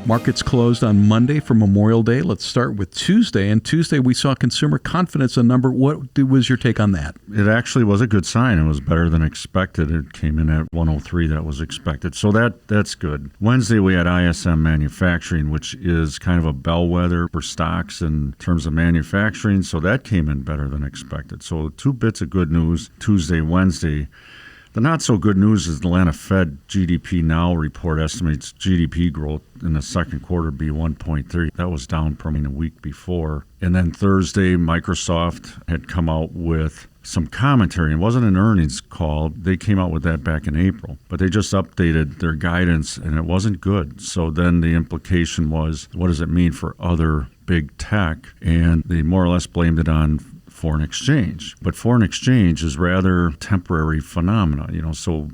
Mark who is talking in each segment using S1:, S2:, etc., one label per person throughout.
S1: Markets closed on Monday for Memorial Day. Let's start with Tuesday. And Tuesday, we saw consumer confidence a number. What was your take on that?
S2: It actually was a good sign. It was better than expected. It came in at 103. That was expected. So that's good. Wednesday, we had ISM Manufacturing, which is kind of a bellwether for stocks in terms of manufacturing. So that came in better than expected. So two bits of good news, Tuesday, Wednesday. The not-so-good news is the Atlanta Fed GDP Now report estimates GDP growth in the second quarter be 1.3. That was down from a week before. And then Thursday, Microsoft had come out with some commentary. It wasn't an earnings call. They came out with that back in April. But they just updated their guidance, and it wasn't good. So then the implication was, what does it mean for other big tech? And they more or less blamed it on foreign exchange. But foreign exchange is rather temporary phenomena, so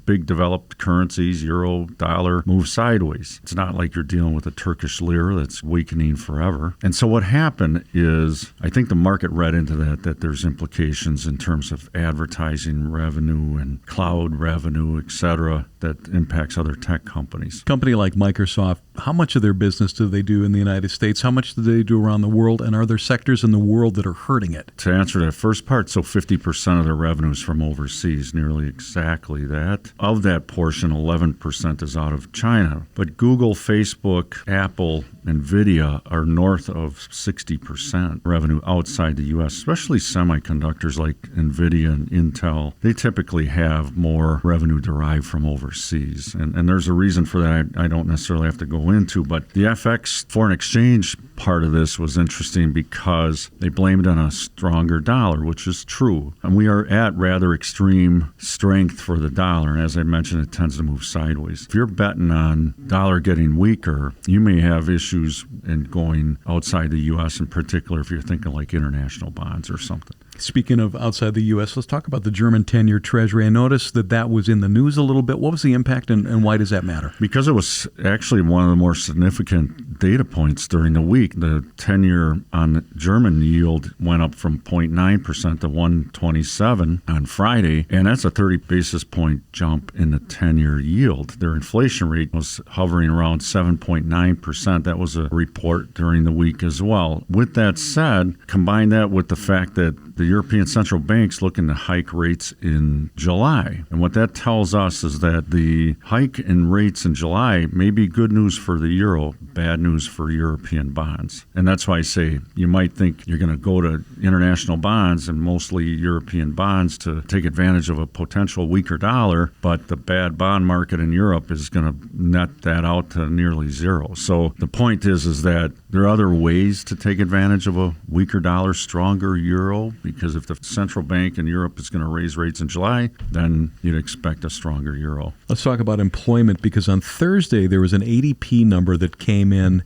S2: big developed currencies, euro, dollar, move sideways. It's not like you're dealing with a Turkish lira that's weakening forever. And so what happened is, I think the market read into that there's implications in terms of advertising revenue and cloud revenue, et cetera, that impacts other tech companies.
S1: Company like Microsoft, how much of their business do they do in the United States? How much do they do around the world? And are there sectors in the world that are hurting it?
S2: To answer that first part, so 50% of their revenue is from overseas, nearly exactly that. Of that portion, 11% is out of China. But Google, Facebook, Apple, NVIDIA are north of 60% revenue outside the U.S., especially semiconductors like NVIDIA and Intel. They typically have more revenue derived from overseas. And there's a reason for that I don't necessarily have to go into. But the FX, foreign exchange part of this was interesting because they blamed it on a stronger dollar, which is true. And we are at rather extreme strength for the dollar. And as I mentioned, it tends to move sideways. If you're betting on dollar getting weaker, you may have issues in going outside the U.S., in particular if you're thinking like international bonds or something.
S1: Speaking of outside the U.S., let's talk about the German 10-year Treasury. I noticed that was in the news a little bit. What was the impact and why does that matter?
S2: Because it was actually one of the more significant data points during the week. The 10-year on German yield went up from 0.9% to 1.27 on Friday, and that's a 30 basis point jump in the 10-year yield. Their inflation rate was hovering around 7.9%. That was a report during the week as well. With that said, combine that with the fact that the European Central Bank's looking to hike rates in July. And what that tells us is that the hike in rates in July may be good news for the euro, bad news for European bonds. And that's why I say you might think you're going to go to international bonds and mostly European bonds to take advantage of a potential weaker dollar, but the bad bond market in Europe is going to net that out to nearly zero. So the point is that there are other ways to take advantage of a weaker dollar, stronger euro, because if the central bank in Europe is going to raise rates in July, then you'd expect a stronger euro.
S1: Let's talk about employment, because on Thursday there was an ADP number that came in.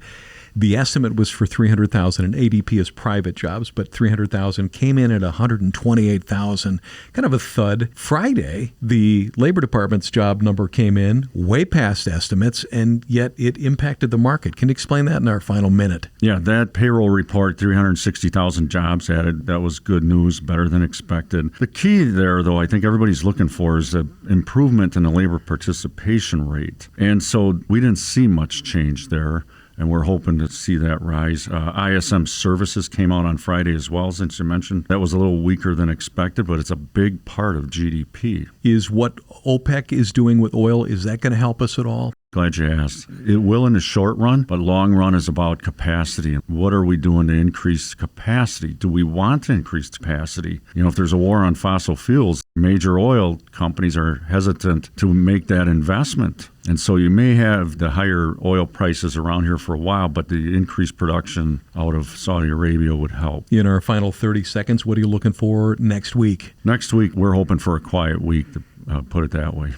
S1: The estimate was for 300,000, and ADP is private jobs, but 300,000 came in at 128,000. Kind of a thud. Friday, the Labor Department's job number came in way past estimates, and yet it impacted the market. Can you explain that in our final minute?
S2: Yeah, that payroll report, 360,000 jobs added. That was good news, better than expected. The key there, though, I think everybody's looking for is the improvement in the labor participation rate. And so we didn't see much change there. And we're hoping to see that rise. ISM services came out on Friday as well, since you mentioned. That was a little weaker than expected, but it's a big part of GDP.
S1: Is what OPEC is doing with oil, is that going to help us at all?
S2: Glad you asked. It will in the short run, but long run is about capacity. What are we doing to increase capacity? Do we want to increase capacity? If there's a war on fossil fuels, major oil companies are hesitant to make that investment. And so you may have the higher oil prices around here for a while, but the increased production out of Saudi Arabia would help.
S1: In our final 30 seconds, what are you looking for next week?
S2: Next week, we're hoping for a quiet week, to put it that way.